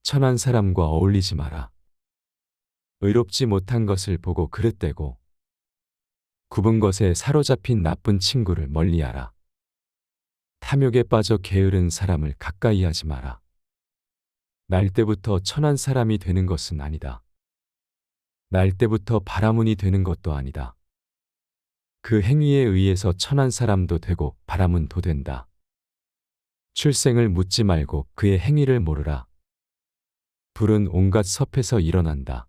천한 사람과 어울리지 마라. 의롭지 못한 것을 보고 그릇되고 굽은 것에 사로잡힌 나쁜 친구를 멀리하라. 탐욕에 빠져 게으른 사람을 가까이 하지 마라. 날 때부터 천한 사람이 되는 것은 아니다. 날 때부터 바라문이 되는 것도 아니다. 그 행위에 의해서 천한 사람도 되고 바라문도 된다. 출생을 묻지 말고 그의 행위를 모르라. 불은 온갖 섭에서 일어난다.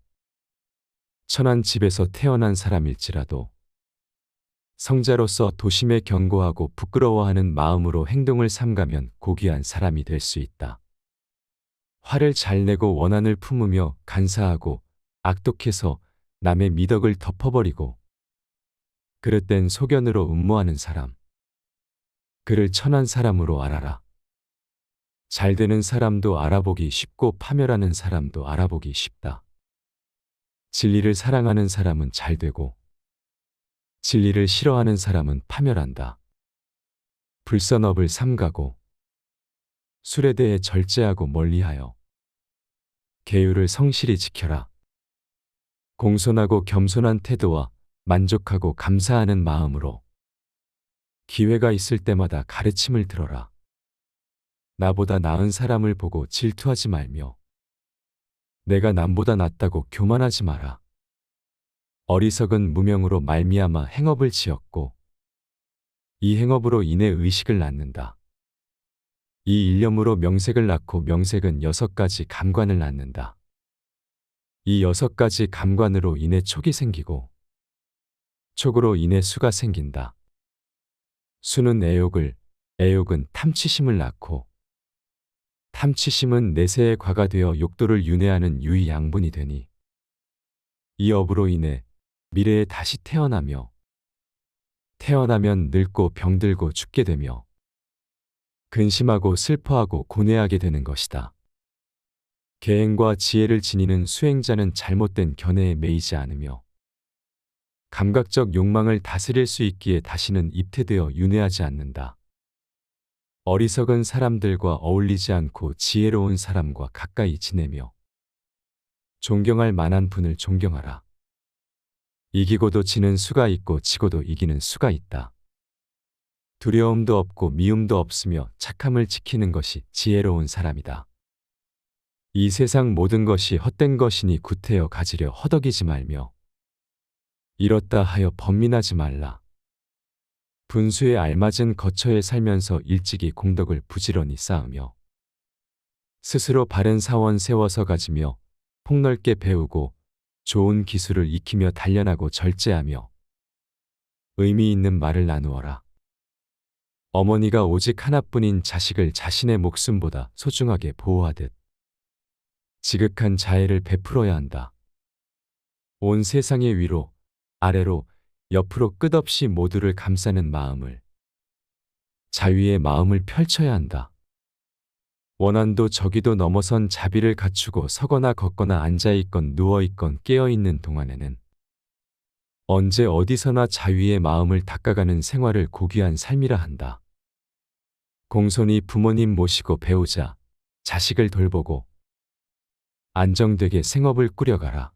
천한 집에서 태어난 사람일지라도 성자로서 도심에 경고하고 부끄러워하는 마음으로 행동을 삼가면 고귀한 사람이 될 수 있다. 화를 잘 내고 원한을 품으며 간사하고 악독해서 남의 미덕을 덮어버리고 그릇된 소견으로 음모하는 사람. 그를 천한 사람으로 알아라. 잘 되는 사람도 알아보기 쉽고 파멸하는 사람도 알아보기 쉽다. 진리를 사랑하는 사람은 잘 되고 진리를 싫어하는 사람은 파멸한다. 불선업을 삼가고 술에 대해 절제하고 멀리하여 계율을 성실히 지켜라. 공손하고 겸손한 태도와 만족하고 감사하는 마음으로 기회가 있을 때마다 가르침을 들어라. 나보다 나은 사람을 보고 질투하지 말며 내가 남보다 낫다고 교만하지 마라. 어리석은 무명으로 말미암아 행업을 지었고 이 행업으로 인해 의식을 낳는다. 이 일념으로 명색을 낳고 명색은 6가지 감관을 낳는다. 이 6가지 감관으로 인해 촉이 생기고 촉으로 인해 수가 생긴다. 수는 애욕을, 애욕은 탐취심을 낳고 탐취심은 내세에 과가 되어 욕도를 윤회하는 유의 양분이 되니 이 업으로 인해 미래에 다시 태어나며 태어나면 늙고 병들고 죽게 되며 근심하고 슬퍼하고 고뇌하게 되는 것이다. 계행과 지혜를 지니는 수행자는 잘못된 견해에 매이지 않으며 감각적 욕망을 다스릴 수 있기에 다시는 입퇴되어 윤회하지 않는다. 어리석은 사람들과 어울리지 않고 지혜로운 사람과 가까이 지내며 존경할 만한 분을 존경하라. 이기고도 지는 수가 있고 지고도 이기는 수가 있다. 두려움도 없고 미움도 없으며 착함을 지키는 것이 지혜로운 사람이다. 이 세상 모든 것이 헛된 것이니 구태여 가지려 허덕이지 말며 이렇다 하여 번민하지 말라. 분수에 알맞은 거처에 살면서 일찍이 공덕을 부지런히 쌓으며 스스로 바른 사원 세워서 가지며 폭넓게 배우고 좋은 기술을 익히며 단련하고 절제하며 의미 있는 말을 나누어라. 어머니가 오직 하나뿐인 자식을 자신의 목숨보다 소중하게 보호하듯 지극한 자애를 베풀어야 한다. 온 세상의 위로, 아래로, 옆으로 끝없이 모두를 감싸는 마음을, 자위의 마음을 펼쳐야 한다. 원한도 저기도 넘어선 자비를 갖추고 서거나 걷거나 앉아있건 누워있건 깨어있는 동안에는 언제 어디서나 자위의 마음을 닦아가는 생활을 고귀한 삶이라 한다. 공손히 부모님 모시고 배우자, 자식을 돌보고 안정되게 생업을 꾸려가라.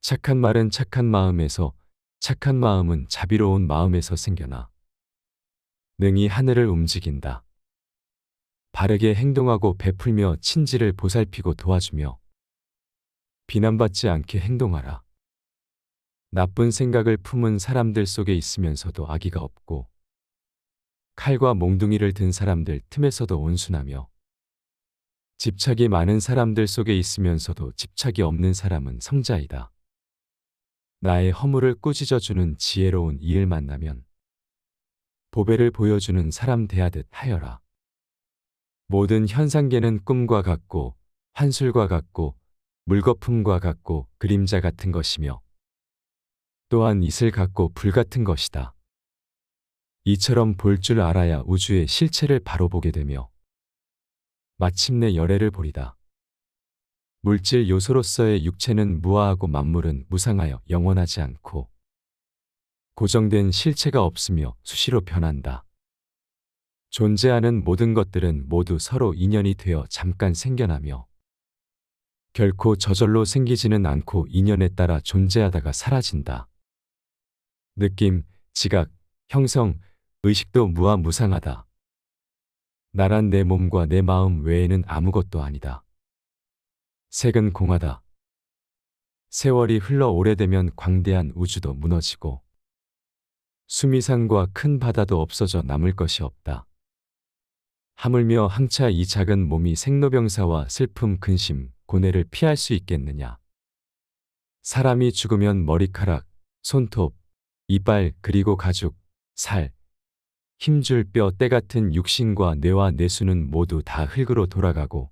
착한 말은 착한 마음에서, 착한 마음은 자비로운 마음에서 생겨나 능히 하늘을 움직인다. 바르게 행동하고 베풀며 친지를 보살피고 도와주며 비난받지 않게 행동하라. 나쁜 생각을 품은 사람들 속에 있으면서도 악의가 없고 칼과 몽둥이를 든 사람들 틈에서도 온순하며 집착이 많은 사람들 속에 있으면서도 집착이 없는 사람은 성자이다. 나의 허물을 꾸짖어주는 지혜로운 이를 만나면 보배를 보여주는 사람 대하듯 하여라. 모든 현상계는 꿈과 같고 환술과 같고 물거품과 같고 그림자 같은 것이며 또한 이슬 같고 불 같은 것이다. 이처럼 볼 줄 알아야 우주의 실체를 바로 보게 되며 마침내 열애를 보리다. 물질 요소로서의 육체는 무아하고 만물은 무상하여 영원하지 않고 고정된 실체가 없으며 수시로 변한다. 존재하는 모든 것들은 모두 서로 인연이 되어 잠깐 생겨나며 결코 저절로 생기지는 않고 인연에 따라 존재하다가 사라진다. 느낌, 지각, 형성, 의식도 무아무상하다. 나란 내 몸과 내 마음 외에는 아무것도 아니다. 색은 공하다. 세월이 흘러 오래되면 광대한 우주도 무너지고 수미산과 큰 바다도 없어져 남을 것이 없다. 하물며 항차 이 작은 몸이 생로병사와 슬픔, 근심, 고뇌를 피할 수 있겠느냐. 사람이 죽으면 머리카락, 손톱, 이빨 그리고 가죽, 살, 힘줄 뼈, 때 같은 육신과 뇌와 내수는 모두 다 흙으로 돌아가고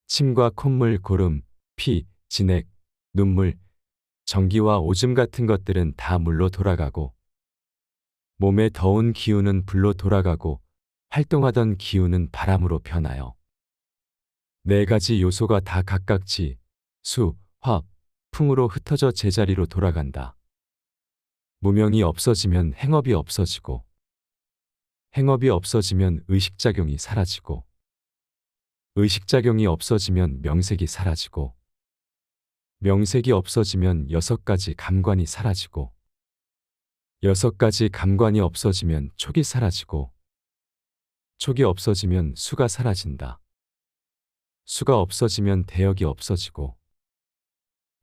침과 콧물, 고름, 피, 진액, 눈물, 전기와 오줌 같은 것들은 다 물로 돌아가고 몸의 더운 기운은 불로 돌아가고 활동하던 기운은 바람으로 변하여 네 가지 요소가 다 각각 지, 수, 화, 풍으로 흩어져 제자리로 돌아간다. 무명이 없어지면 행업이 없어지고 행업이 없어지면 의식작용이 사라지고 의식작용이 없어지면 명색이 사라지고 명색이 없어지면 6가지 감관이 사라지고 6가지 감관이 없어지면 촉이 사라지고 촉이 없어지면 수가 사라진다. 수가 없어지면 대역이 없어지고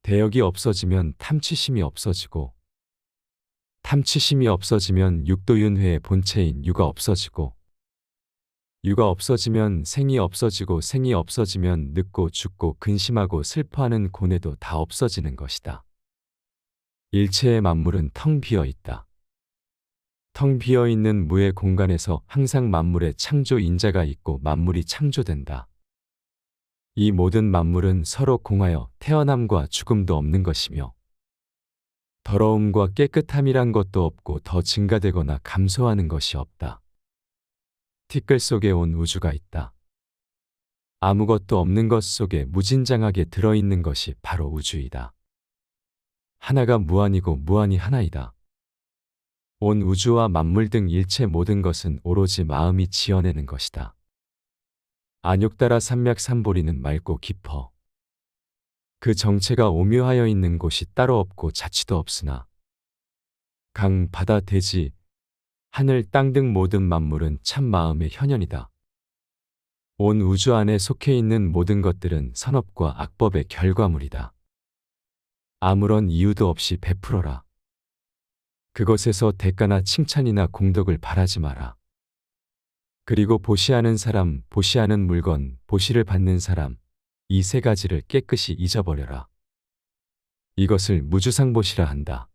대역이 없어지면 탐취심이 없어지고 탐취심이 없어지면 육도윤회의 본체인 유가 없어지고 유가 없어지면 생이 없어지고 생이 없어지면 늙고 죽고 근심하고 슬퍼하는 고뇌도 다 없어지는 것이다. 일체의 만물은 텅 비어 있다. 텅 비어 있는 무의 공간에서 항상 만물의 창조 인자가 있고 만물이 창조된다. 이 모든 만물은 서로 공하여 태어남과 죽음도 없는 것이며 더러움과 깨끗함이란 것도 없고 더 증가되거나 감소하는 것이 없다. 티끌 속에 온 우주가 있다. 아무것도 없는 것 속에 무진장하게 들어있는 것이 바로 우주이다. 하나가 무한이고 무한이 하나이다. 온 우주와 만물 등 일체 모든 것은 오로지 마음이 지어내는 것이다. 안욕따라 산맥산보리는 맑고 깊어. 그 정체가 오묘하여 있는 곳이 따로 없고 자취도 없으나 강, 바다, 대지, 하늘, 땅 등 모든 만물은 참 마음의 현현이다. 온 우주 안에 속해 있는 모든 것들은 선업과 악법의 결과물이다. 아무런 이유도 없이 베풀어라. 그것에서 대가나 칭찬이나 공덕을 바라지 마라. 그리고 보시하는 사람, 보시하는 물건, 보시를 받는 사람, 이 세 가지를 깨끗이 잊어버려라. 이것을 무주상보시라 한다.